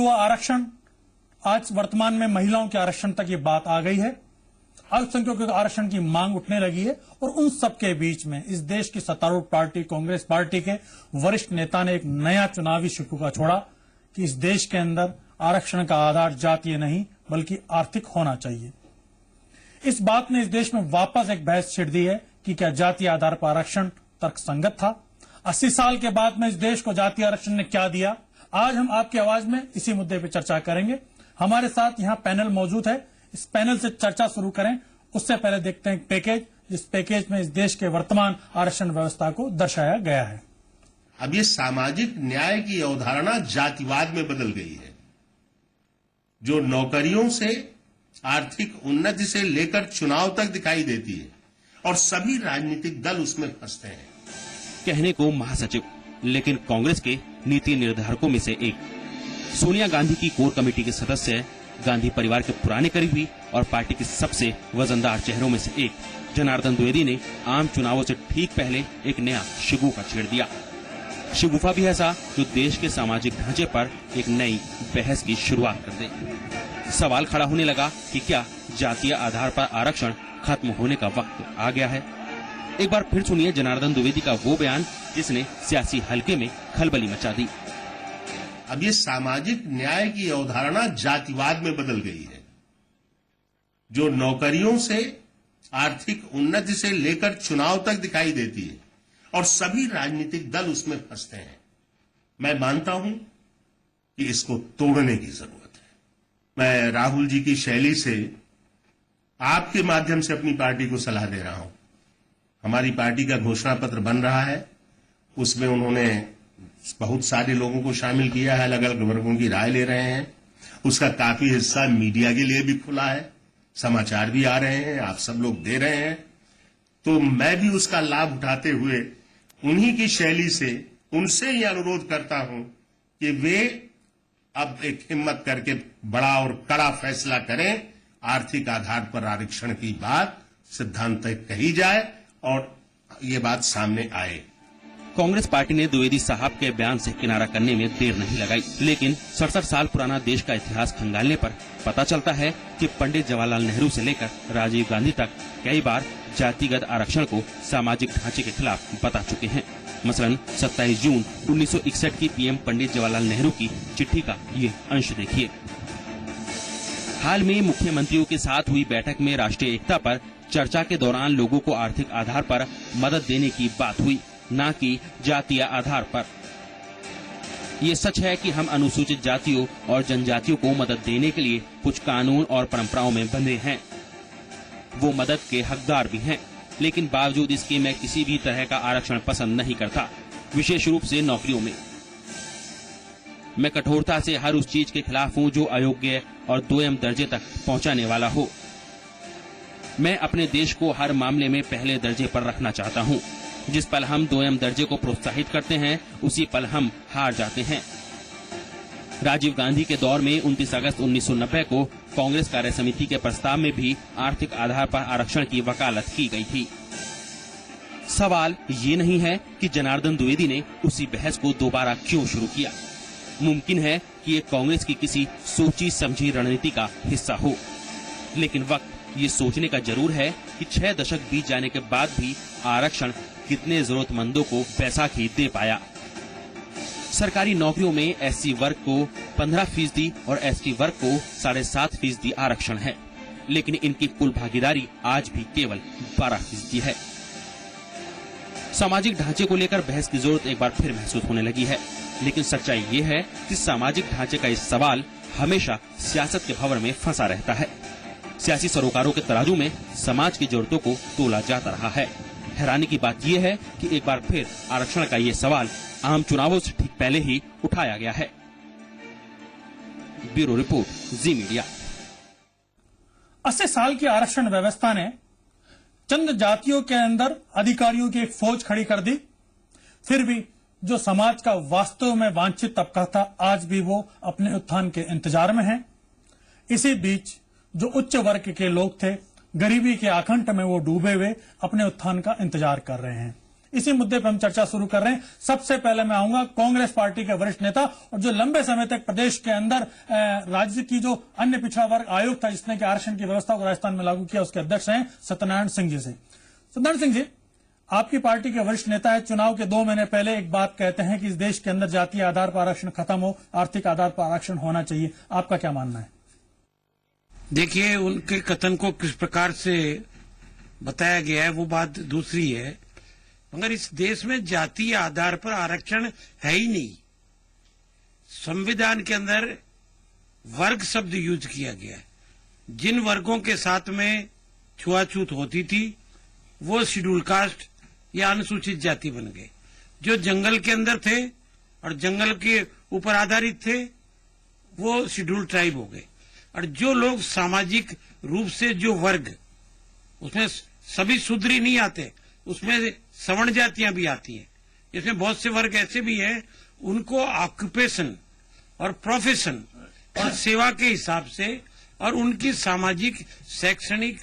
हुआ आरक्षण आज वर्तमान में महिलाओं के आरक्षण तक ये बात आ गई है। अल्पसंख्यकों के आरक्षण की मांग उठने लगी है और उन सबके बीच में इस देश की सत्तारूढ़ पार्टी कांग्रेस पार्टी के वरिष्ठ नेता ने एक नया चुनावी शिकूका छोड़ा कि इस देश के अंदर आरक्षण का आधार जातीय नहीं बल्कि आर्थिक होना चाहिए। इस बात ने इस देश में वापस एक बहस छिड़ दी है कि क्या जातीय आधार पर आरक्षण तर्कसंगत था। 80 साल के बाद में इस देश को जातीय आरक्षण ने क्या दिया, आज हम आपकी आवाज में इसी मुद्दे पर चर्चा करेंगे। हमारे साथ यहाँ पैनल मौजूद है। इस पैनल से चर्चा शुरू करें उससे पहले देखते हैं पैकेज, जिस पैकेज में इस देश के वर्तमान आरक्षण व्यवस्था को दर्शाया गया है। अब ये सामाजिक न्याय की अवधारणा जातिवाद में बदल गई है, जो नौकरियों से आर्थिक उन्नति से लेकर चुनाव तक दिखाई देती है और सभी राजनीतिक दल उसमें फंसते हैं। कहने को महासचिव, लेकिन कांग्रेस के नीति निर्धारकों में से एक। सोनिया गांधी की कोर कमेटी के सदस्य, गांधी परिवार के पुराने करीबी और पार्टी के सबसे वजनदार चेहरों में से एक जनार्दन द्विवेदी ने आम चुनावों से ठीक पहले एक नया शिगुफा छेड़ दिया। शिगुफा भी ऐसा जो देश के सामाजिक ढांचे पर एक नई बहस की शुरुआत कर दे। सवाल खड़ा होने लगा कि क्या जातीय आधार पर आरक्षण खत्म होने का वक्त आ गया है। एक बार फिर सुनिए जनार्दन द्विवेदी का वो बयान जिसने सियासी हलके में खलबली मचा दी। अब ये सामाजिक न्याय की अवधारणा जातिवाद में बदल गई है, जो नौकरियों से आर्थिक उन्नति से लेकर चुनाव तक दिखाई देती है और सभी राजनीतिक दल उसमें फंसते हैं। मैं मानता हूं कि इसको तोड़ने की जरूरत है। मैं राहुल जी की शैली से आपके माध्यम से अपनी पार्टी को सलाह दे रहा हूं। हमारी पार्टी का घोषणा पत्र बन रहा है, उसमें उन्होंने बहुत सारे लोगों को शामिल किया है, अलग अलग वर्गों की राय ले रहे हैं। उसका काफी हिस्सा मीडिया के लिए भी खुला है, समाचार भी आ रहे हैं, आप सब लोग दे रहे हैं। तो मैं भी उसका लाभ उठाते हुए उन्हीं की शैली से उनसे ही अनुरोध करता हूं कि वे अब एक हिम्मत करके बड़ा और कड़ा फैसला करें। आर्थिक आधार पर आरक्षण की बात सिद्धांत तक कही जाए और ये बात सामने आए। कांग्रेस पार्टी ने द्विवेदी साहब के बयान से किनारा करने में देर नहीं लगाई, लेकिन 67 साल पुराना देश का इतिहास खंगालने पर पता चलता है कि पंडित जवाहरलाल नेहरू से लेकर राजीव गांधी तक कई बार जातिगत आरक्षण को सामाजिक ढांचे के खिलाफ बता चुके हैं। मसलन 27 जून 1961 की पीएम पंडित जवाहरलाल नेहरू की चिट्ठी का ये अंश देखिए। हाल में मुख्यमंत्रियों के साथ हुई बैठक में राष्ट्रीय एकता पर चर्चा के दौरान लोगों को आर्थिक आधार पर मदद देने की बात हुई, न कि जातीय आधार पर। ये सच है कि हम अनुसूचित जातियों और जनजातियों को मदद देने के लिए कुछ कानून और परंपराओं में बंधे हैं, वो मदद के हकदार भी हैं, लेकिन बावजूद इसके मैं किसी भी तरह का आरक्षण पसंद नहीं करता, विशेष रूप से नौकरियों में। मैं कठोरता से हर उस चीज के खिलाफ हूँ जो अयोग्य और दोयम दर्जे तक पहुँचाने वाला हो। मैं अपने देश को हर मामले में पहले दर्जे पर रखना चाहता हूँ। जिस पल हम दोयम दर्जे को प्रोत्साहित करते हैं उसी पल हम हार जाते हैं। राजीव गांधी के दौर में 29 अगस्त 1990 को कांग्रेस कार्य समिति के प्रस्ताव में भी आर्थिक आधार पर आरक्षण की वकालत की गई थी। सवाल ये नहीं है कि जनार्दन द्विवेदी ने उसी बहस को दोबारा क्यों शुरू किया। मुमकिन है कि ये कांग्रेस की किसी सोची समझी रणनीति का हिस्सा हो, लेकिन वक्त ये सोचने का जरूर है कि 6 दशक बीत जाने के बाद भी आरक्षण कितने जरूरतमंदों को बैसाखी दे पाया। सरकारी नौकरियों में एससी वर्ग को 15% और एसटी वर्ग को 7.5% आरक्षण है, लेकिन इनकी कुल भागीदारी आज भी केवल 12% है। सामाजिक ढांचे को लेकर बहस की जरूरत एक बार फिर महसूस होने लगी है, लेकिन सच्चाई ये है कि सामाजिक ढांचे का इस सवाल हमेशा सियासत के भंवर में फंसा रहता है। सियासी सरोकारों के तराजू में समाज की जरूरतों को तोला जाता रहा है। हैरानी की बात यह है कि एक बार फिर आरक्षण का ये सवाल आम चुनावों से ठीक पहले ही उठाया गया है। ब्यूरो रिपोर्ट, जी मीडिया। 80 साल की आरक्षण व्यवस्था ने चंद जातियों के अंदर अधिकारियों की एक फौज खड़ी कर दी। फिर भी जो समाज का वास्तव में वांछित तबका था, आज भी वो अपने उत्थान के इंतजार में है। इसी बीच जो उच्च वर्ग के लोग थे, गरीबी के आकंठ में वो डूबे हुए अपने उत्थान का इंतजार कर रहे हैं। इसी मुद्दे पर हम चर्चा शुरू कर रहे हैं। सबसे पहले मैं आऊंगा कांग्रेस पार्टी के वरिष्ठ नेता और जो लंबे समय तक प्रदेश के अंदर राज्य की जो अन्य पिछड़ा वर्ग आयोग था जिसने कि आरक्षण की व्यवस्था को राजस्थान में लागू किया, उसके अध्यक्ष हैं सत्यनारायण सिंह जी से। सत्यनारायण सिंह जी, आपकी पार्टी के वरिष्ठ नेता है, चुनाव के 2 महीने पहले एक बात कहते हैं कि इस देश के अंदर जातीय आधार पर आरक्षण खत्म हो, आर्थिक आधार पर आरक्षण होना चाहिए। आपका क्या मानना है? देखिए, उनके कथन को किस प्रकार से बताया गया है वो बात दूसरी है, मगर इस देश में जातीय आधार पर आरक्षण है ही नहीं। संविधान के अंदर वर्ग शब्द यूज किया गया है। जिन वर्गों के साथ में छुआछूत होती थी वो शेड्यूल कास्ट या अनुसूचित जाति बन गए। जो जंगल के अंदर थे और जंगल के ऊपर आधारित थे वो शेड्यूल ट्राइब हो गए। और जो लोग सामाजिक रूप से जो वर्ग, उसमें सभी शूद्री नहीं आते, उसमें सवर्ण जातियां भी आती हैं। इसमें बहुत से वर्ग ऐसे भी हैं, उनको ऑक्यूपेशन और प्रोफेशन और सेवा के हिसाब से और उनकी सामाजिक शैक्षणिक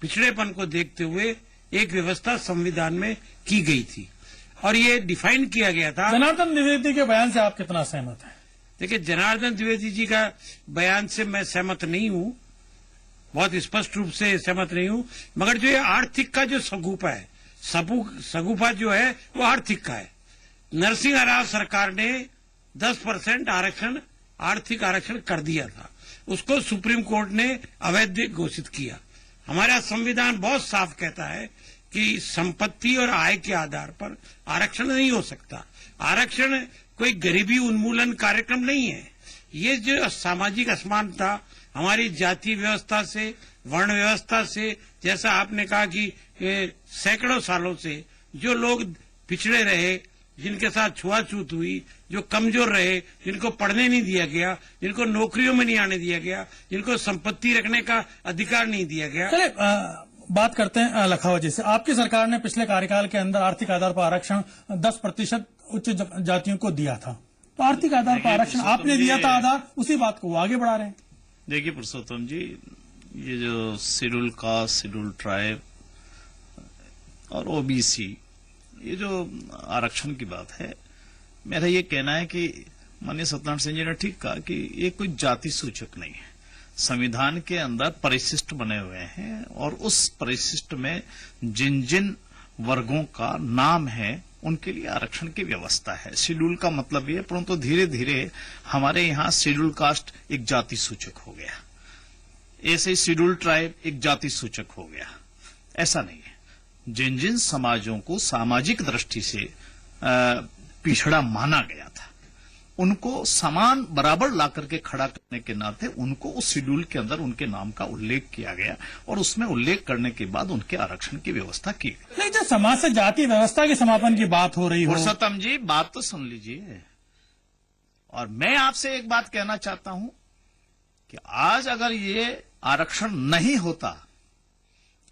पिछड़ेपन को देखते हुए एक व्यवस्था संविधान में की गई थी और ये डिफाइन किया गया था। जनार्दन द्विवेदी के बयान से आप कितना सहमत हैं? देखिए, जनार्दन द्विवेदी जी का बयान से मैं सहमत नहीं हूं, बहुत स्पष्ट रूप से सहमत नहीं हूं, मगर जो ये आर्थिक का जो सगुफा है, सगुफा जो है वो आर्थिक का है। नरसिंह राव सरकार ने 10% आरक्षण, आर्थिक आरक्षण कर दिया था, उसको सुप्रीम कोर्ट ने अवैध घोषित किया। हमारा संविधान बहुत साफ कहता है कि संपत्ति और आय के आधार पर आरक्षण नहीं हो सकता। आरक्षण कोई गरीबी उन्मूलन कार्यक्रम नहीं है। ये जो सामाजिक असमानता हमारी जाति व्यवस्था से, वर्ण व्यवस्था से, जैसा आपने कहा कि सैकड़ों सालों से जो लोग पिछड़े रहे, जिनके साथ छुआछूत हुई, जो कमजोर रहे, जिनको पढ़ने नहीं दिया गया, जिनको नौकरियों में नहीं आने दिया गया, जिनको संपत्ति रखने का अधिकार नहीं दिया गया। चलिए बात करते हैं लखावत जी से। आपकी सरकार ने पिछले कार्यकाल के अंदर आर्थिक आधार पर आरक्षण 10% उच्च जातियों को दिया था, तो आर्थिक आधार पर आरक्षण आपने दिया था आधार, उसी बात को वो आगे बढ़ा रहे हैं। देखिए पुरुषोत्तम जी, ये जो शेड्यूल कास्ट, शेड्यूल ट्राइब और ओबीसी, ये जो आरक्षण की बात है, मेरा ये कहना है कि माननीय सत्यनारायण सिंह जी ने ठीक कहा कि ये कोई जाति सूचक नहीं है। संविधान के अंदर परिशिष्ट बने हुए हैं और उस परिशिष्ट में जिन जिन वर्गों का नाम है उनके लिए आरक्षण की व्यवस्था है। शेड्यूल का मतलब ये, परंतु धीरे धीरे हमारे यहाँ शेड्यूल कास्ट एक जाति सूचक हो गया, ऐसे ही शेड्यूल ट्राइब एक जाति सूचक हो गया। ऐसा नहीं है। जिन जिन समाजों को सामाजिक दृष्टि से पिछड़ा माना गया था उनको समान बराबर ला करके खड़ा करने के नाते उनको उस शेड्यूल के अंदर उनके नाम का उल्लेख किया गया और उसमें उल्लेख करने के बाद उनके आरक्षण की व्यवस्था की गई। नहीं, जब समाज से जाति व्यवस्था के समापन की बात हो रही हो। पुरुषोत्तम जी, बात तो सुन लीजिए। और मैं आपसे एक बात कहना चाहता हूं कि आज अगर ये आरक्षण नहीं होता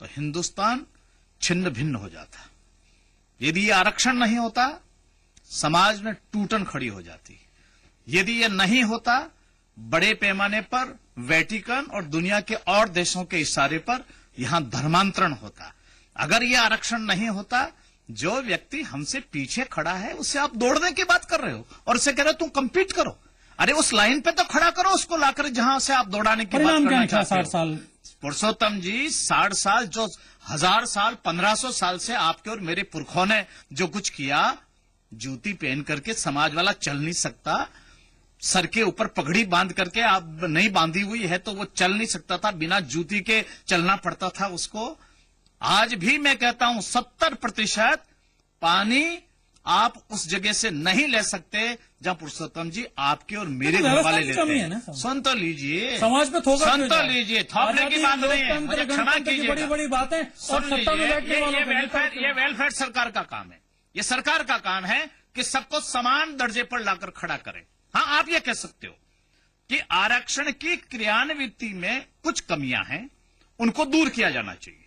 तो हिंदुस्तान छिन्न भिन्न हो जाता। यदि ये आरक्षण नहीं होता समाज में टूटन खड़ी हो जाती। यदि ये नहीं होता बड़े पैमाने पर वेटिकन और दुनिया के और देशों के इशारे पर यहां धर्मांतरण होता। अगर ये आरक्षण नहीं होता, जो व्यक्ति हमसे पीछे खड़ा है उससे आप दौड़ने की बात कर रहे हो और उसे कह रहे हो तुम कंपीट करो। अरे उस लाइन पे तो खड़ा करो उसको लाकर जहां से आप दौड़ाने की बात करना चाहते हो। 60 साल पुरुषोत्तम जी, 60 साल, जो 1000 साल 1500 साल से आपके और मेरे पुरखों ने जो कुछ किया, जूती पहन करके समाज वाला चल नहीं सकता, सर के ऊपर पगड़ी बांध करके आप नहीं बांधी हुई है तो वो चल नहीं सकता था, बिना जूती के चलना पड़ता था उसको। आज भी मैं कहता हूं 70% पानी आप उस जगह से नहीं ले सकते जहां पुरुषोत्तम जी आपके और मेरे घर वाले लेते हैं। सुन तो लीजिए, समाज में थोड़ा सुन तो लीजिए, थोपने की बात नहीं है, मुझे क्षमा कीजिए। बड़ी बड़ी बातें और सत्ता में बैठने वालों ये वेलफेयर सरकार का काम है। ये सरकार का काम है कि सबको समान दर्जे पर लाकर खड़ा करें। हाँ, आप ये कह सकते हो कि आरक्षण की क्रियान्विति में कुछ कमियां हैं, उनको दूर किया जाना चाहिए।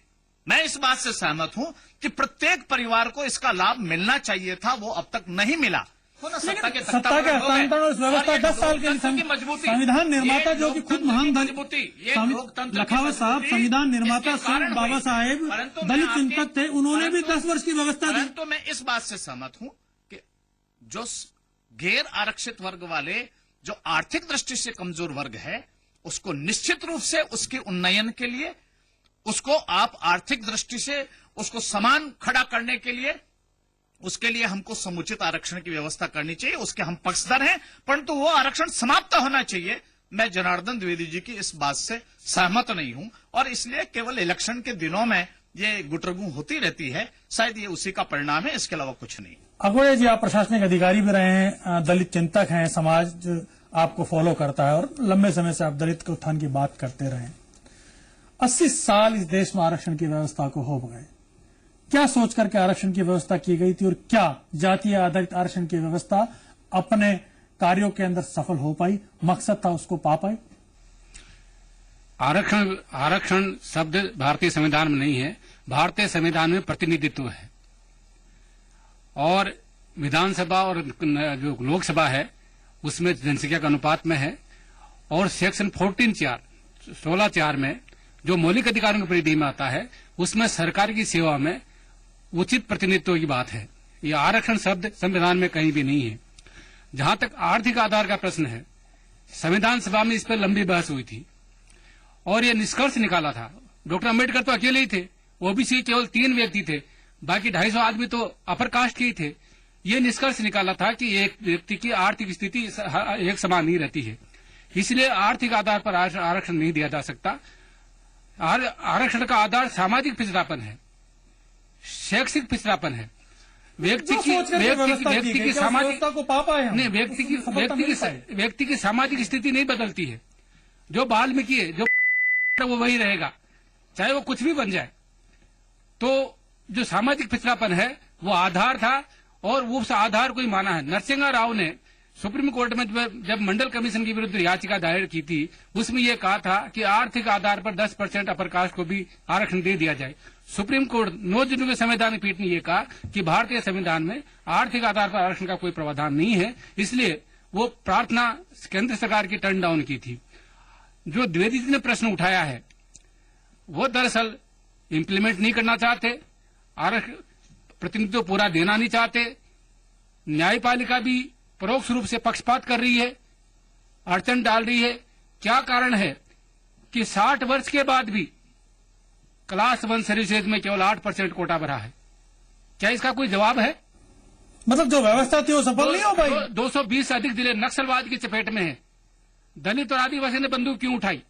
मैं इस बात से सहमत हूं कि प्रत्येक परिवार को इसका लाभ मिलना चाहिए था, वो अब तक नहीं मिला। सत्ता के हस्तांतरण और इस व्यवस्था 10 साल के लिए संविधान निर्माता जो कि खुद महान लखावत साहब संविधान निर्माता स्वयं बाबा साहेब दलित चिंतक थे, उन्होंने भी 10 वर्ष की व्यवस्था दी। तो मैं इस बात से सहमत हूं कि जो गैर आरक्षित वर्ग वाले जो आर्थिक दृष्टि से कमजोर वर्ग है उसको निश्चित रूप से उसके उन्नयन के लिए उसको आप आर्थिक दृष्टि से उसको समान खड़ा करने के लिए उसके लिए हमको समुचित आरक्षण की व्यवस्था करनी चाहिए, उसके हम पक्षधर हैं, परंतु वो आरक्षण समाप्त होना चाहिए। मैं जनार्दन द्विवेदी जी की इस बात से सहमत नहीं हूं और इसलिए केवल इलेक्शन के दिनों में ये गुटरगू होती रहती है, शायद ये उसी का परिणाम है, इसके अलावा कुछ नहीं। अगोड़े जी, आप प्रशासनिक अधिकारी भी रहे हैं, दलित चिंतक हैं, समाज आपको फॉलो करता है और लंबे समय से आप दलित के उत्थान की बात करते रहे। 80 साल इस देश में आरक्षण की व्यवस्था को हो गए, क्या सोच करके आरक्षण की व्यवस्था की गई थी और क्या जातीय आधारित आरक्षण की व्यवस्था अपने कार्यों के अंदर सफल हो पाई, मकसद था उसको पा पाई? आरक्षण शब्द भारतीय संविधान में नहीं है, भारतीय संविधान में प्रतिनिधित्व है और विधानसभा और जो लोकसभा है उसमें जनसंख्या के अनुपात में है और सेक्शन 16(4) में जो मौलिक अधिकारों की परिधि में आता है उसमें सरकार की सेवा में उचित प्रतिनिधित्व की बात है। ये आरक्षण शब्द संविधान में कहीं भी नहीं है। जहां तक आर्थिक आधार का प्रश्न है, संविधान सभा में इस पर लंबी बहस हुई थी और ये निष्कर्ष निकाला था। डॉक्टर अम्बेडकर तो अकेले ही थे, ओबीसी केवल 3 व्यक्ति थे, बाकी 250 आदमी तो अपर कास्ट के ही थे। ये निष्कर्ष निकाला था कि एक व्यक्ति की आर्थिक स्थिति एक समान नहीं रहती है, इसलिए आर्थिक आधार पर आरक्षण नहीं दिया जा सकता। आरक्षण का आधार सामाजिक पिछड़ापन है, शैक्षिक पिछड़ापन है, व्यक्ति की सामाजिक को पा पाए नहीं, व्यक्ति की सामाजिक स्थिति नहीं बदलती है। जो वाल्मीकि है जो वो वही रहेगा, चाहे वो कुछ भी बन जाए। तो जो सामाजिक पिछड़ापन है वो आधार था और वो उस आधार को ही माना है। नरसिंह राव ने सुप्रीम कोर्ट में जब मंडल कमीशन के विरुद्ध याचिका दायर की थी उसमें यह कहा था कि आर्थिक आधार पर 10% अपर कास्ट को भी आरक्षण दे दिया जाए। सुप्रीम कोर्ट 9 जून के संवैधानिक पीठ ने यह कहा कि भारतीय संविधान में आर्थिक आधार पर आरक्षण का कोई प्रावधान नहीं है, इसलिए वो प्रार्थना केंद्र सरकार की टर्न डाउन की थी। जो द्विवेदी जी ने प्रश्न उठाया है वो दरअसल इम्प्लीमेंट नहीं करना चाहते, आरक्षण प्रतिनिधित्व पूरा देना नहीं चाहते, न्यायपालिका भी परोक्ष रूप से पक्षपात कर रही है, अड़चन डाल रही है। क्या कारण है कि 60 वर्ष के बाद भी क्लास 1 सर्विसेज में केवल 8% कोटा भरा है? क्या इसका कोई जवाब है? मतलब जो व्यवस्था थी वो सफल नहीं हो पाई। 220 से अधिक जिले नक्सलवाद की चपेट में है, दलित और आदिवासी ने बंदूक क्यों उठाई?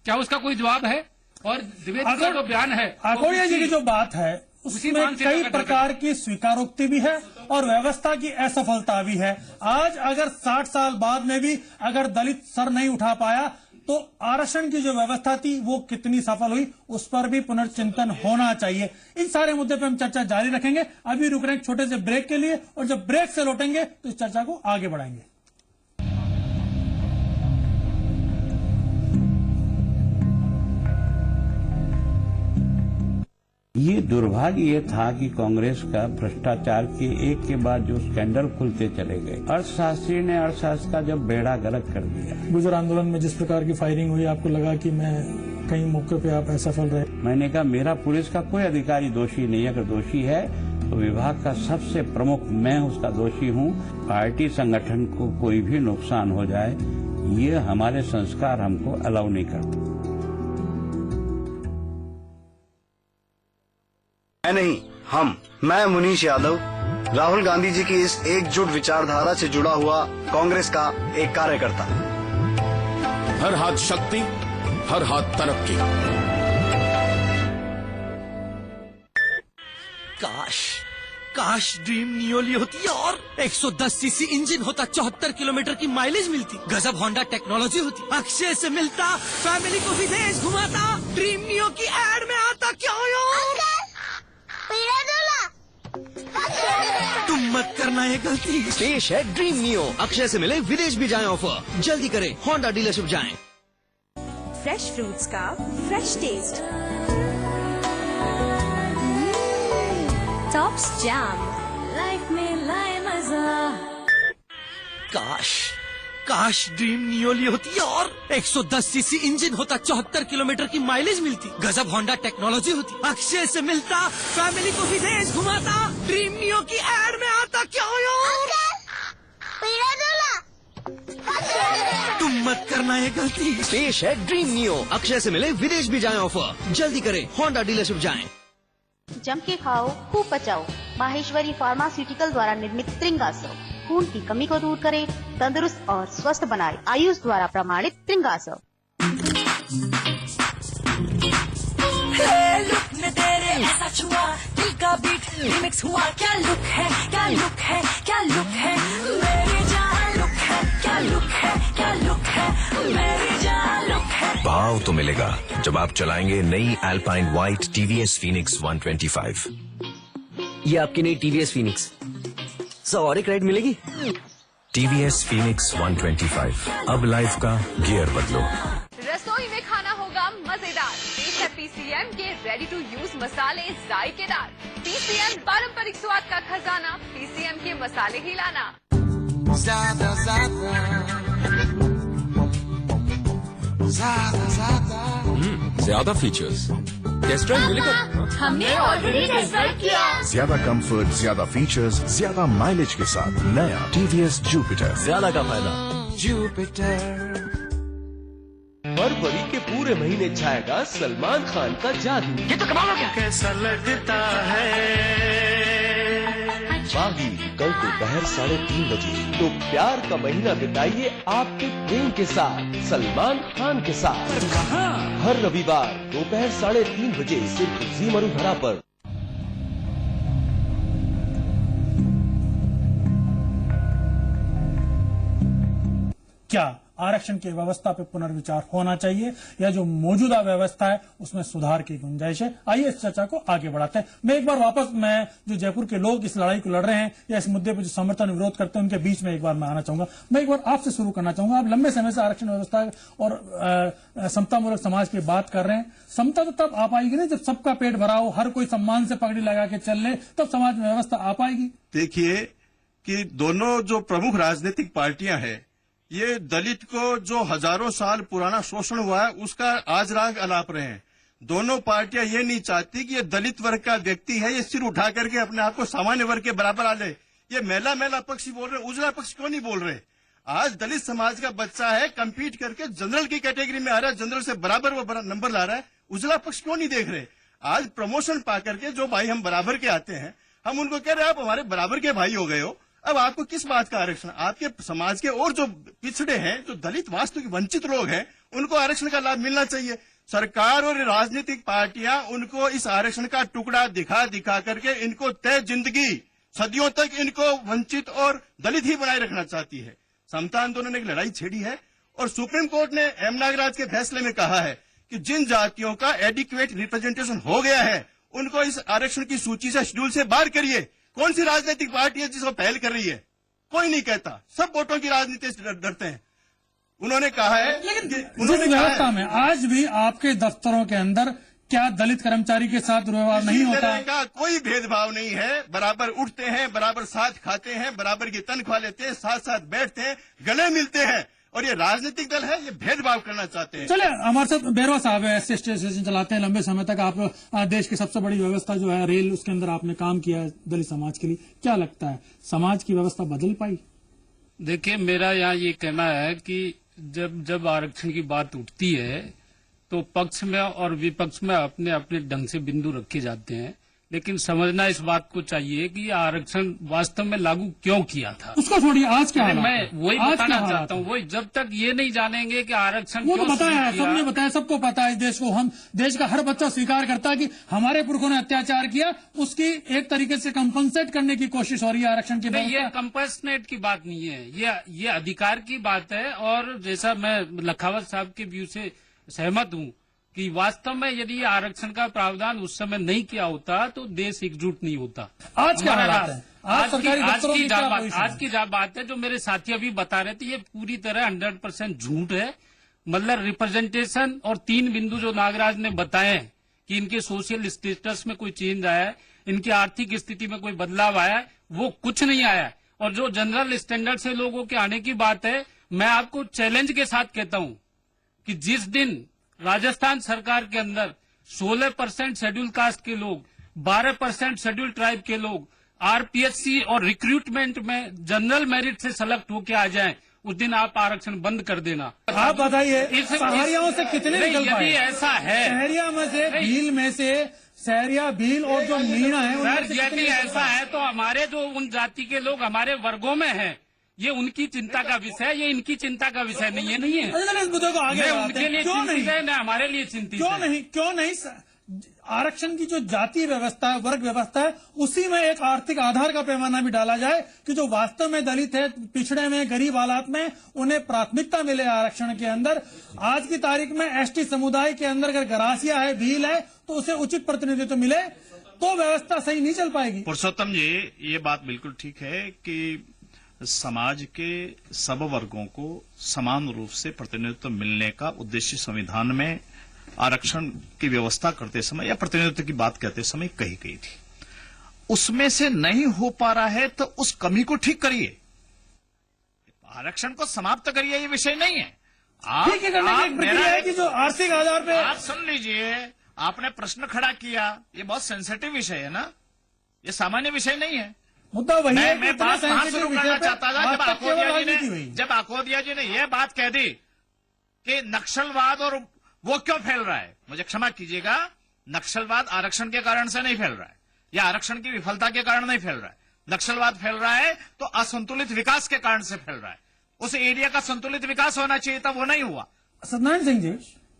क्या उसका कोई जवाब है? और द्विवेदी का जो बयान है, आकोड़िया जी की जो बात है उसमें कई प्रकार की स्वीकारोक्ति भी है और व्यवस्था की असफलता भी है। आज अगर 60 साल बाद में भी अगर दलित सर नहीं उठा पाया तो आरक्षण की जो व्यवस्था थी वो कितनी सफल हुई, उस पर भी पुनर्चिंतन होना चाहिए। इन सारे मुद्दे पे हम चर्चा जारी रखेंगे। अभी रुक रहे हैं छोटे से ब्रेक के लिए और जब ब्रेक से लौटेंगे तो इस चर्चा को आगे बढ़ाएंगे। ये दुर्भाग्य ये था कि कांग्रेस का भ्रष्टाचार के एक के बाद जो स्कैंडल खुलते चले गए। अर्थशास्त्री ने अर्थशास्त्र का जब बेड़ा गर्क कर दिया। गुजर आंदोलन में जिस प्रकार की फायरिंग हुई, आपको लगा कि मैं कई मौके पे आप असफल रहे? मैंने कहा मेरा पुलिस का कोई अधिकारी दोषी नहीं है, अगर दोषी है तो विभाग का सबसे प्रमुख मैं उसका दोषी हूँ। पार्टी संगठन को कोई भी नुकसान हो जाए ये हमारे संस्कार हमको अलाउ नहीं करते। नहीं, मैं मुनीश यादव राहुल गांधी जी की इस एकजुट विचारधारा से जुड़ा हुआ कांग्रेस का एक कार्यकर्ता। हर हाथ शक्ति, हर हाथ तरक्की। काश ड्रीम नियो ली होती और 110 सीसी इंजन होता, 74 किलोमीटर की माइलेज मिलती, गजब होंडा टेक्नोलॉजी होती, अक्षय से मिलता, फैमिली को विदेश घुमाता, ड्रीम नियो की एड में आता। क्या तुम मत करना ये गलती। पेश है ड्रीम नियो, अक्षय से मिले विदेश भी जाएं ऑफर। जल्दी करें, होंडा डीलरशिप जाएं। फ्रेश फ्रूट्स का fresh taste, Tops jam, life में लाए मजा। काश ड्रीम नियोली होती और 110 सीसी इंजन होता, 74 किलोमीटर की माइलेज मिलती, गजब होंडा टेक्नोलॉजी होती, अक्षय से मिलता, फैमिली को विदेश घुमाता, ड्रीम नियो की एड में आता। क्या यार, तुम मत करना ये गलती। पेश है ड्रीम नियो, अक्षय से मिले विदेश भी जाएं ऑफर। जल्दी करें, होंडा डीलरशिप जाएं। जम के खाओ, खूब पचाओ। माहेश्वरी फार्मास्यूटिकल द्वारा निर्मित त्रिंगासव खून की कमी को दूर करे, तंदुरुस्त और स्वस्थ बनाए। आयुष द्वारा प्रमाणित त्रिंगासव। लुक में तेरे ऐसा छुआ, दिल का बीट रिमिक्स हुआ। क्या लुक है, क्या लुक है, क्या लुक है, मेरी जान लुक है, क्या लुक है, क्या लुक है, मेरी जान लुक है। भाव तो मिलेगा जब आप चलाएंगे नई अल्पाइन व्हाइट टीवीएस फीनिक्स 125। ये आपकी नई टीवीएस फीनिक्स, 100 और एक राइड मिलेगी। टीवीएस फीनिक्स 125, अब लाइफ का गियर बदलो। रसोई में खाना होगा मजेदार। पेश है पीसीएम के रेडी टू यूज मसाले जायकेदार। पीसीएम पारंपरिक स्वाद का खजाना, पीसीएम के मसाले ही लाना। ज्यादा फीचर्स, टेस्ट ड्राइव मिलेगा। हमने ऑलरेडी टेस्ट ड्राइव किया। ज्यादा कंफर्ट, ज्यादा फीचर्स, ज्यादा माइलेज के साथ नया टीवीएस जुपिटर। ज्यादा का फायदा। फरवरी के पूरे महीने छाएगा सलमान खान का जादू। ये तो कमाल हो गया। कैसा लगता है बागी कल दोपहर 3:30 बजे। तो प्यार का महीना बिताइए आपके प्रेम के साथ, सलमान खान के साथ। हर रविवार दोपहर 3:30 बजे सिर्फ जी मरुधरा पर। क्या आरक्षण की व्यवस्था पे पुनर्विचार होना चाहिए या जो मौजूदा व्यवस्था है उसमें सुधार की गुंजाइश है? आइए इस चर्चा को आगे बढ़ाते हैं। मैं एक बार वापस, मैं जो जयपुर के लोग इस लड़ाई को लड़ रहे हैं या इस मुद्दे पर जो समर्थन विरोध करते हैं उनके बीच में एक बार मैं आना चाहूंगा। मैं एक बार आपसे शुरू करना चाहूंगा। आप लंबे समय से आरक्षण व्यवस्था और समतामूलक समाज की बात कर रहे हैं। समता तो तब आ पाएगी ना जब सबका पेट भरा हो, हर कोई सम्मान से पगड़ी लगा के चल ले, तब समाज में व्यवस्था आ पाएगी। देखिए कि दोनों जो प्रमुख राजनीतिक पार्टियां हैं, ये दलित को जो हजारों साल पुराना शोषण हुआ है उसका आज राग अलाप रहे हैं। दोनों पार्टियां ये नहीं चाहती कि ये दलित वर्ग का व्यक्ति है, ये सिर उठा करके अपने आप को सामान्य वर्ग के बराबर आ ले। ये मेला पक्ष बोल रहे, उजला पक्ष क्यों नहीं बोल रहे? आज दलित समाज का बच्चा है, कम्पीट करके जनरल की कैटेगरी में आ रहा है, जनरल से बराबर वो नंबर ला रहा है, उजला पक्ष क्यों नहीं देख रहे? आज प्रमोशन पा करके जो भाई हम बराबर के आते हैं, हम उनको कह रहे हैं आप हमारे बराबर के भाई हो गए हो, अब आपको किस बात का आरक्षण? आपके समाज के और जो पिछड़े हैं, जो दलित वास्तविक वंचित लोग हैं, उनको आरक्षण का लाभ मिलना चाहिए। सरकार और राजनीतिक पार्टियां उनको इस आरक्षण का टुकड़ा दिखा दिखा करके इनको तय जिंदगी सदियों तक इनको वंचित और दलित ही बनाए रखना चाहती है। समता आंदोलन ने एक लड़ाई छेड़ी है और सुप्रीम कोर्ट ने एम नागराज के फैसले में कहा है कि जिन जातियों का एडिक्वेट रिप्रेजेंटेशन हो गया है उनको इस आरक्षण की सूची से, शेड्यूल से बाहर करिए। कौन सी राजनीतिक पार्टी है जिसको पहल कर रही है? कोई नहीं कहता, सब वोटों की राजनीति से डरते हैं। उन्होंने कहा है, लेकिन जिस व्यवस्था में आज भी आपके दफ्तरों के अंदर क्या दलित कर्मचारी के साथ दुर्व्यवहार नहीं होता? का कोई भेदभाव नहीं है, बराबर उठते हैं, बराबर साथ खाते हैं, बराबर की तनख्वाह लेते हैं, साथ साथ बैठते हैं, गले मिलते हैं। और ये राजनीतिक दल है, ये भेदभाव करना चाहते हैं। चले, हमारे साथ बैरवा साहब है, एससी स्टेशन चलाते हैं लंबे समय तक। आप देश की सबसे बड़ी व्यवस्था जो है रेल, उसके अंदर आपने काम किया है दलित समाज के लिए। क्या लगता है समाज की व्यवस्था बदल पाई? देखिए, मेरा यहाँ ये कहना है कि जब आरक्षण की बात उठती है तो पक्ष में और विपक्ष में अपने अपने ढंग से बिंदु रखे जाते हैं, लेकिन समझना इस बात को चाहिए कि आरक्षण वास्तव में लागू क्यों किया था। उसको छोड़िए, आज क्या हालात? मैं वही बताना चाहता हूँ। वही जब तक ये नहीं जानेंगे कि आरक्षण वो तो बताया है, सबने बताया, सबको पता है इस देश को। हम देश का हर बच्चा स्वीकार करता है कि हमारे पुरखों ने अत्याचार किया, उसकी एक तरीके से कंपनसेट करने की कोशिश हो रही है आरक्षण की। ये कंपनसेट की बात नहीं है, ये अधिकार की बात है। और जैसा मैं लखावत साहब के व्यू से सहमत हूँ कि वास्तव में यदि आरक्षण का प्रावधान उस समय नहीं किया होता तो देश एकजुट नहीं होता। आज क्या हालात है? आज की जहाँ बात है, जो मेरे साथी अभी बता रहे थे, ये पूरी तरह 100% झूठ है। मतलब रिप्रेजेंटेशन और 3 बिंदु जो नागराज ने बताए कि इनके सोशल स्टेटस में कोई चेंज आया है, इनकी आर्थिक स्थिति में कोई बदलाव आया है, वो कुछ नहीं आया है। और जो जनरल स्टैंडर्ड से लोगों के आने की बात है, मैं आपको चैलेंज के साथ कहता हूं कि जिस दिन राजस्थान सरकार के अंदर 16% शेड्यूल कास्ट के लोग, 12% शेड्यूल ट्राइब के लोग आरपीएससी और रिक्रूटमेंट में जनरल मेरिट से सेलेक्ट होके आ जाएं, उस दिन आप आरक्षण बंद कर देना। आप बताइए सहरियाओं से कितने निकल पाए? यदि ऐसा है, सहरिया में से, भील में से, सहरिया, भील और जो मीणा है, सर यदि ऐसा है तो हमारे जो उन जाति के लोग हमारे वर्गों में हैं, ये उनकी चिंता का विषय है, ये इनकी चिंता का विषय नहीं है। इस मुद्दे को आगे उनके लिए चिंतित है, न हमारे लिए चिंतित है। क्यों नहीं आरक्षण की जो जाति व्यवस्था है, वर्ग व्यवस्था है, उसी में एक आर्थिक आधार का पैमाना भी डाला जाए कि जो वास्तव में दलित है, पिछड़े में, गरीब हालात में, उन्हें प्राथमिकता मिले आरक्षण के अंदर। आज की तारीख में एसटी समुदाय के अंदर अगर गरासिया है, भील है, तो उसे उचित प्रतिनिधित्व मिले तो व्यवस्था सही नहीं चल पाएगी। पुरुषोत्तम जी, ये बात बिल्कुल ठीक है कि समाज के सब वर्गों को समान रूप से प्रतिनिधित्व मिलने का उद्देश्य संविधान में आरक्षण की व्यवस्था करते समय या प्रतिनिधित्व की बात कहते समय कही गई थी। उसमें से नहीं हो पा रहा है तो उस कमी को ठीक करिए, आरक्षण को समाप्त करिए, ये विषय नहीं है। ठीक है, करने की एक प्रक्रिया है कि जो आर्थिक आधार पे। आप सुन लीजिए, आपने प्रश्न खड़ा किया, ये बहुत सेंसिटिव विषय है ना, ये सामान्य विषय नहीं है। मुद्दा वही है। मैं बात कहां शुरू करना चाहता था जब आकोदिया जी ने यह बात कह दी कि नक्सलवाद और वो क्यों फैल रहा है। मुझे क्षमा कीजिएगा, नक्सलवाद आरक्षण के कारण से नहीं फैल रहा है या आरक्षण की विफलता के कारण नहीं फैल रहा है। नक्सलवाद फैल रहा है तो असंतुलित विकास के कारण से फैल रहा है। उस एरिया का संतुलित विकास होना चाहिए था, वो नहीं हुआ। सत्यनारायण सिंह जी,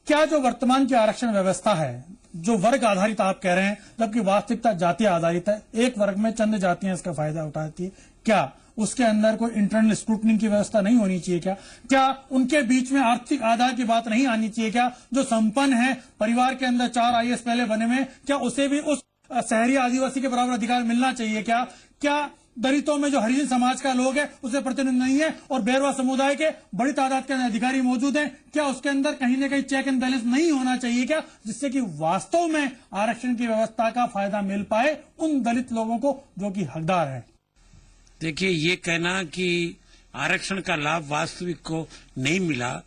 क्या जो वर्तमान की आरक्षण व्यवस्था है, जो वर्ग आधारित आप कह रहे हैं, जबकि वास्तविकता जाति आधारित है, एक वर्ग में चंद जातियां इसका फायदा उठाती है, क्या उसके अंदर कोई इंटरनल स्क्रूटनी की व्यवस्था नहीं होनी चाहिए? क्या उनके बीच में आर्थिक आधार की बात नहीं आनी चाहिए? क्या जो संपन्न है, परिवार के अंदर 4 IAS पहले बने में, क्या उसे भी उस शहरी आदिवासी के बराबर अधिकार मिलना चाहिए? क्या दलितों में जो हरिजन समाज का लोग है उसे प्रतिनिधि नहीं है और बेरवा समुदाय के बड़ी तादाद के अधिकारी मौजूद हैं, क्या उसके अंदर कहीं न कहीं चेक एंड बैलेंस नहीं होना चाहिए क्या, जिससे कि वास्तव में आरक्षण की व्यवस्था का फायदा मिल पाए उन दलित लोगों को जो कि हकदार है? देखिए, ये कहना कि आरक्षण का लाभ वास्तविक को नहीं मिला,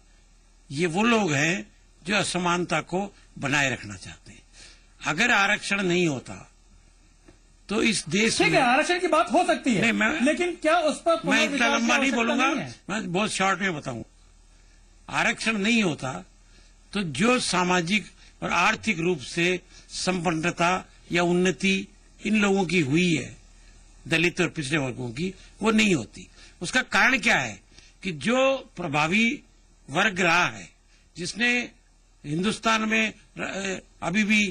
ये वो लोग हैं जो असमानता को बनाए रखना चाहते हैं। अगर आरक्षण नहीं होता तो इस देश में, ठीक है, आरक्षण की बात हो सकती है, लेकिन क्या उस पर मैं इतना लंबा नहीं बोलूंगा, मैं बहुत शॉर्ट में बताऊं। आरक्षण नहीं होता तो जो सामाजिक और आर्थिक रूप से संपन्नता या उन्नति इन लोगों की हुई है, दलित और पिछड़े वर्गों की, वो नहीं होती। उसका कारण क्या है कि जो प्रभावी वर्ग रहा है, जिसने हिंदुस्तान में अभी भी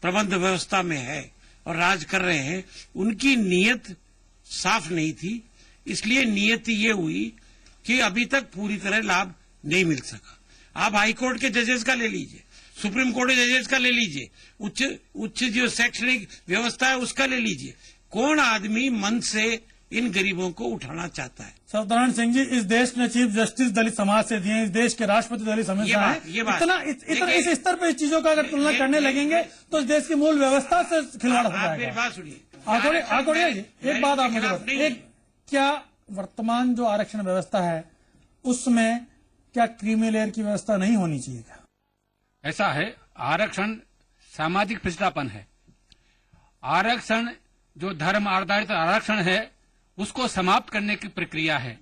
प्रबंध व्यवस्था में है और राज कर रहे हैं, उनकी नीयत साफ नहीं थी। इसलिए नीयत ये हुई कि अभी तक पूरी तरह लाभ नहीं मिल सका। आप हाई कोर्ट के जजेस का ले लीजिए, सुप्रीम कोर्ट के जजेस का ले लीजिए, उच्च जो शैक्षणिक व्यवस्था है उसका ले लीजिए। कौन आदमी मन से इन गरीबों को उठाना चाहता है? सत्यनारायण सिंह जी, इस देश ने चीफ जस्टिस दलित समाज से दिए, इस देश के राष्ट्रपति दलित समाज से हैं। इस स्तर पर इस चीजों का अगर तुलना करने लगेंगे तो इस देश की मूल व्यवस्था से खिलवाड़ हो जाएगा। मेरी बात सुनिए, एक बात आप मुझे बताइए, क्या वर्तमान जो आरक्षण व्यवस्था है उसमें क्या क्रीमी लेयर की व्यवस्था नहीं होनी चाहिए? क्या ऐसा है? आरक्षण सामाजिक पिछड़ापन है। आरक्षण जो धर्म आधारित आरक्षण है उसको समाप्त करने की प्रक्रिया है।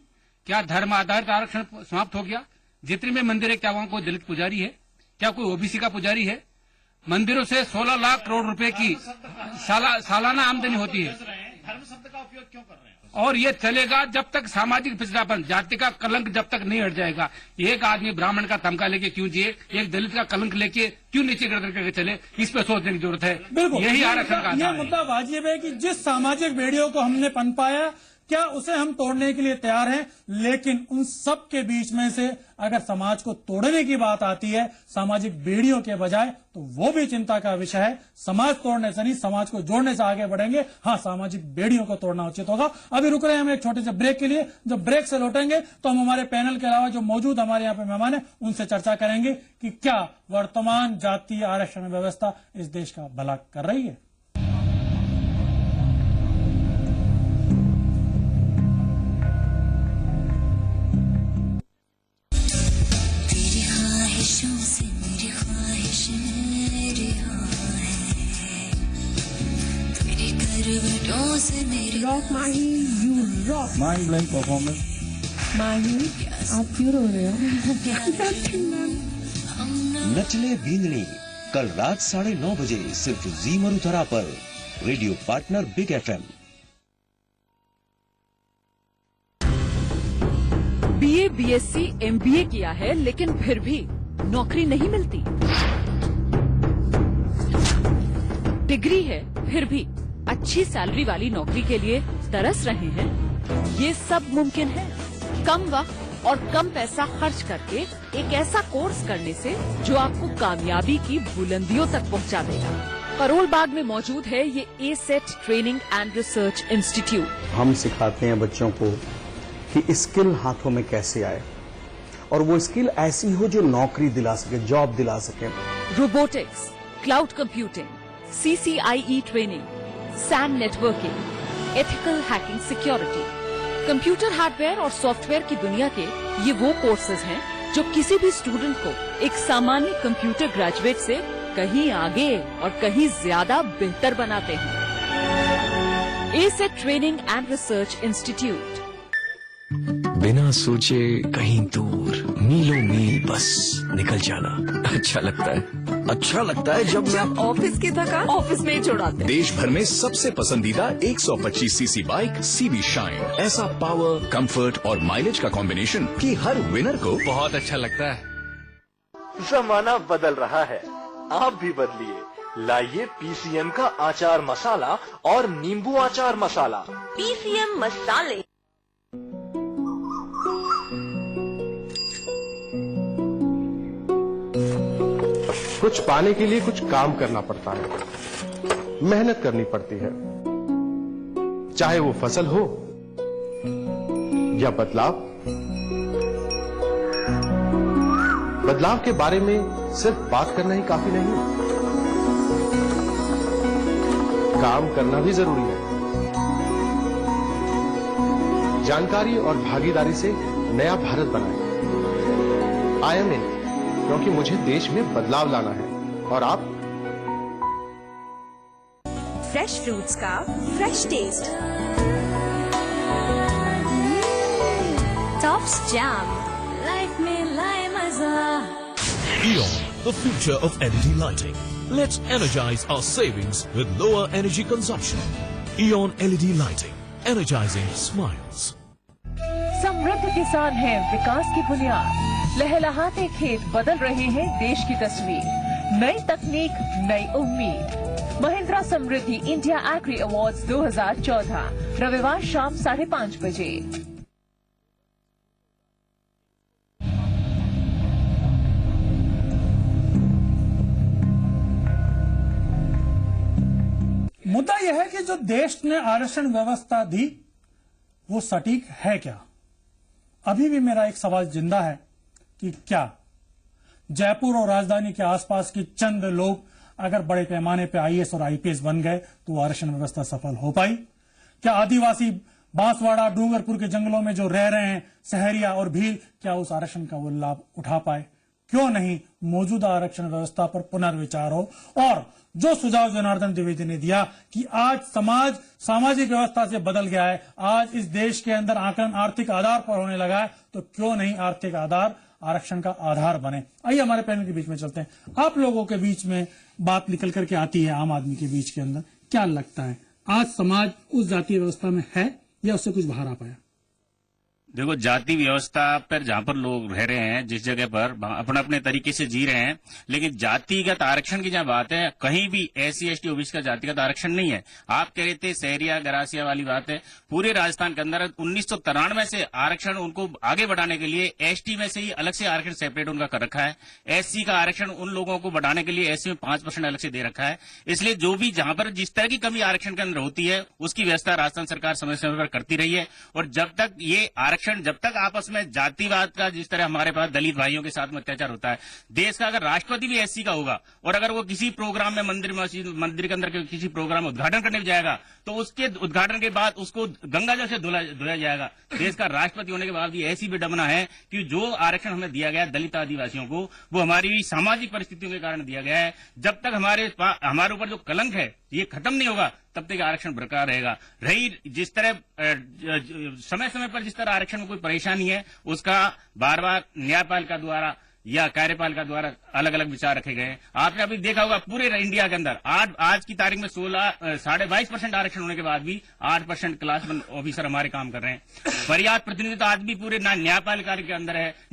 क्या धर्म आधारित आरक्षण समाप्त हो गया? जितने में मंदिर है, क्या वहां कोई दलित पुजारी है? क्या कोई ओबीसी का पुजारी है? मंदिरों से 16 लाख करोड़ रुपए की सालाना आमदनी होती है। धर्म शब्द का उपयोग क्यों कर रहे हैं? और ये चलेगा जब तक सामाजिक पिछड़ापन, जाति का कलंक जब तक नहीं हट जाएगा। एक आदमी ब्राह्मण का तमका लेके क्यों जिए, एक दलित का कलंक लेके क्यों नीचे गर्दन करके चले, इस पे सोचने की जरूरत है। बिल्कुल, यही आरक्षण का यह मुद्दा वाजिब है कि जिस सामाजिक बेड़ियों को हमने पनपाया, क्या उसे हम तोड़ने के लिए तैयार हैं? लेकिन उन सब के बीच में से अगर समाज को तोड़ने की बात आती है सामाजिक बेड़ियों के बजाय, तो वो भी चिंता का विषय है। समाज तोड़ने से नहीं, समाज को जोड़ने से आगे बढ़ेंगे। हाँ, सामाजिक बेड़ियों को तोड़ना उचित होगा। अभी रुक रहे हैं हम एक छोटे से ब्रेक के लिए। जब ब्रेक से लौटेंगे तो हम हमारे पैनल के अलावा जो मौजूद हमारे यहाँ पे मेहमान है उनसे चर्चा करेंगे कि क्या वर्तमान जातीय आरक्षण व्यवस्था इस देश का भला कर रही है। Rock Mahi, you rock. Mind blowing performance. Mahi, आप क्यों रो रहे हो? नचले बींदनी कल रात 9:30 बजे सिर्फ जी मरुधरा पर। Radio partner big FM। BA, BSc, MBA किया है लेकिन फिर भी नौकरी नहीं मिलती। डिग्री है फिर भी अच्छी सैलरी वाली नौकरी के लिए तरस रहे हैं। ये सब मुमकिन है कम वक्त और कम पैसा खर्च करके एक ऐसा कोर्स करने से जो आपको कामयाबी की बुलंदियों तक पहुंचा देगा। करोल बाग में मौजूद है ये ASET training and research institute. हम सिखाते हैं बच्चों को कि स्किल हाथों में कैसे आए और वो स्किल ऐसी हो जो नौकरी दिला सके, जॉब दिला सके। Robotics, cloud computing, CCIE training, SAN networking, ethical hacking, security, computer hardware और सॉफ्टवेयर की दुनिया के ये वो कोर्सेज हैं जो किसी भी स्टूडेंट को एक सामान्य कंप्यूटर ग्रेजुएट से कहीं आगे और कहीं ज्यादा बेहतर बनाते हैं। ASET training and research institute. बिना सोचे कहीं दूर मीलों मील बस निकल जाना अच्छा लगता है। अच्छा लगता है जब ऑफिस की थकान ऑफिस में ही छोड़ाते। देश भर में सबसे पसंदीदा 125 सीसी बाइक CB शाइन। ऐसा पावर, कंफर्ट और माइलेज का कॉम्बिनेशन कि हर विनर को बहुत अच्छा लगता है। जमाना बदल रहा है, आप भी बदलिए। लाइए PCM का अचार मसाला और नींबू अचार मसाला। PCM मसाले। कुछ पाने के लिए कुछ काम करना पड़ता है, मेहनत करनी पड़ती है, चाहे वो फसल हो या बदलाव। बदलाव के बारे में सिर्फ बात करना ही काफी नहीं, काम करना भी जरूरी है। जानकारी और भागीदारी से नया भारत बनाएं। आई एम इन, क्योंकि मुझे देश में बदलाव लाना है। और आप? फ्रेश फ्रूट्स का fresh taste. Tops jam, life में लाए मजा। Eon, the future of LED lighting. Let's energize our savings with lower energy consumption. Eon LED lighting, energizing smiles. समृद्ध किसान है विकास की बुनियाद। लहलहाते खेत बदल रहे हैं देश की तस्वीर। नई तकनीक, नई उम्मीद। महिंद्रा समृद्धि इंडिया एग्री अवार्ड्स 2014 रविवार शाम 5:30 बजे। मुद्दा यह है कि जो देश ने आरक्षण व्यवस्था दी वो सटीक है क्या? अभी भी मेरा एक सवाल जिंदा है कि क्या जयपुर और राजधानी के आसपास के चंद लोग अगर बड़े पैमाने पर IAS और IPS बन गए तो आरक्षण व्यवस्था सफल हो पाई? क्या आदिवासी बांसवाड़ा, डूंगरपुर के जंगलों में जो रह रहे हैं, सहरिया और भील, क्या उस आरक्षण का वो लाभ उठा पाए? क्यों नहीं मौजूदा आरक्षण व्यवस्था पर पुनर्विचार हो? और जो सुझाव जनार्दन द्विवेदी ने दिया कि आज समाज सामाजिक व्यवस्था से बदल गया है, आज इस देश के अंदर आकलन आर्थिक आधार पर होने लगा है, तो क्यों नहीं आर्थिक आधार आरक्षण का आधार बने? आइए हमारे पैनल के बीच में चलते हैं। आप लोगों के बीच में बात निकल करके आती है, आम आदमी के बीच के अंदर क्या लगता है आज समाज उस जातीय व्यवस्था में है या उससे कुछ बाहर आ पाया? देखो, जाति व्यवस्था पर जहां पर लोग रह रहे हैं, जिस जगह पर अपने अपने तरीके से जी रहे हैं, लेकिन जातिगत आरक्षण की जहां बात है, कहीं भी SC ST OBC का जातिगत आरक्षण नहीं है। आप कह रहे थे सहरिया गरासिया वाली बात है, पूरे राजस्थान के अंदर 1993 से आरक्षण उनको आगे बढ़ाने के लिए ST में से ही अलग से आरक्षण सेपरेट उनका कर रखा है। SC का आरक्षण उन लोगों को बढ़ाने के लिए SC में 5% अलग से दे रखा है। इसलिए जो भी जहां पर जिस तरह की कमी आरक्षण के अंदर होती है उसकी व्यवस्था राजस्थान सरकार समय समय पर करती रही है। और जब तक ये जब तक आपस में जातिवाद का, जिस तरह हमारे पास दलित भाइयों के साथ में अत्याचार होता है, देश का अगर राष्ट्रपति भी SC का होगा और अगर वो किसी प्रोग्राम में मंदिर के अंदर किसी प्रोग्राम में उद्घाटन करने जाएगा तो उसके उद्घाटन के बाद उसको गंगा जल से धोया जाएगा। देश का राष्ट्रपति होने के बाद भी ऐसी विडंबना है कि जो आरक्षण हमें दिया गया दलित आदिवासियों को, वो हमारी सामाजिक परिस्थितियों के कारण दिया गया है। जब तक हमारे ऊपर जो कलंक है ये खत्म नहीं होगा, तब तक आरक्षण बरकरार रहेगा। रही जिस तरह समय समय पर जिस तरह आरक्षण में कोई परेशानी है, उसका बार बार न्यायपालिका द्वारा या कार्यपालिका द्वारा अलग अलग विचार रखे गए हैं। आपने अभी देखा होगा पूरे इंडिया के अंदर आज की तारीख में 22.5% आरक्षण होने के बाद भी 8% क्लास 1 ऑफिसर हमारे काम कर रहे हैं। पर्याप्त प्रतिनिधित्व आज भी पूरे ना न्यायपालिका के अंदर है, न